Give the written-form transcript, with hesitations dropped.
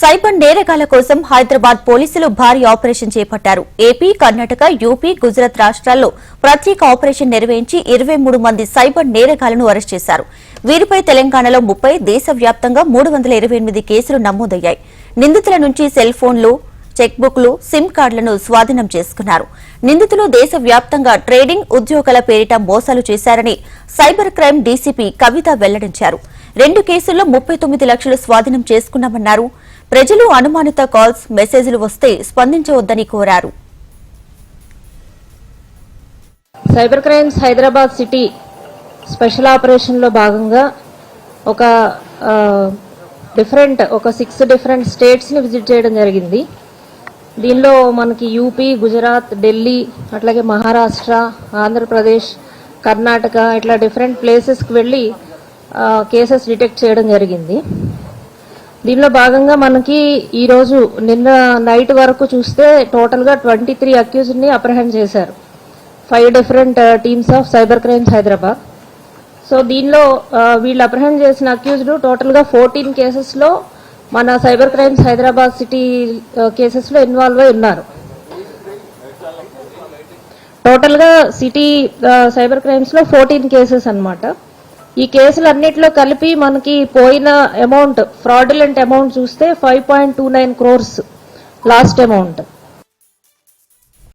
Cyber నేరగాళ్ల కోసం హైదరాబాద్ పోలీసులు భారీ ఆపరేషన్ చేపట్టారు. ఏపీ, కర్ణాటక, యూపీ, గుజరాత్ రాష్ట్రాల్లో ప్రత్యేక ఆపరేషన్ నిర్వహించి 23 మంది సైబర్ నేరగాళ్లను అరెస్ట్ చేశారు. వీరిపై తెలంగాణలో 30, దేశవ్యాప్తంగా 328 కేసులు నమోదయ్యాయి. నిందితుల నుంచి సెల్ ఫోన్లు, చెక్ బుక్లు, సిమ్ కార్డులను స్వాధీనం చేసుకున్నారు. నిందితులు దేశవ్యాప్తంగా ట్రేడింగ్, ఉద్యోగాల పేరిట మోసాలు చేశారని సైబర్ క్రైమ్ డీసీపీ కవిత వెల్లడించారు. 2 కేసుల్లో 39 లక్షలు స్వాధీనం చేసుకున్నామన్నారు. ప్రజలు అనుమానిత కాల్స్, మెసేజ్లు వస్తే స్పందించవద్దని కోరారు. Cyber crimes Hyderabad city special operation లో భాగంగా ఒక 6 డిఫరెంట్ స్టేట్స్ ని విజిట్ చేయడం జరిగింది. దీనిలో మనకి యూపీ, గుజరాత్, ఢిల్లీ, అట్లాగే మహారాష్ట్ర, ఆంధ్రప్రదేశ్, కర్ణాటక ఇట్లా డిఫరెంట్ ప్లేసెస్ కి వెళ్లి కేసెస్ డిటెక్ట్ చేయడం జరిగింది. దీనిలో భాగంగా మనకి ఈ రోజు నిన్న నైట్ వరకు చూస్తే టోటల్ గా 23 అక్యూజ్డ్ ని అప్రహెండ్ చేశారు. 5 different teams of cyber crimes Hyderabad. So దీనిలో వీళ్ళు అప్రహెండ్ చేసిన అక్యూజ్డ్ టోటల్ గా 14 కేసెస్ లో మన cyber crimes Hyderabad city cases లో ఇన్వాల్వ్ అయి ఉన్నారు. టోటల్ గా సిటీ సైబర్ క్రైమ్స్ లో 14 కేసెస్ అన్నమాట. ఈ కేసులన్నిటిలో కలిపి మనకి పోయిన అమౌంట్, ఫ్రాడులెంట్ అమౌంట్ చూస్తే 5.29 crores లాస్ట్ అమౌంట్.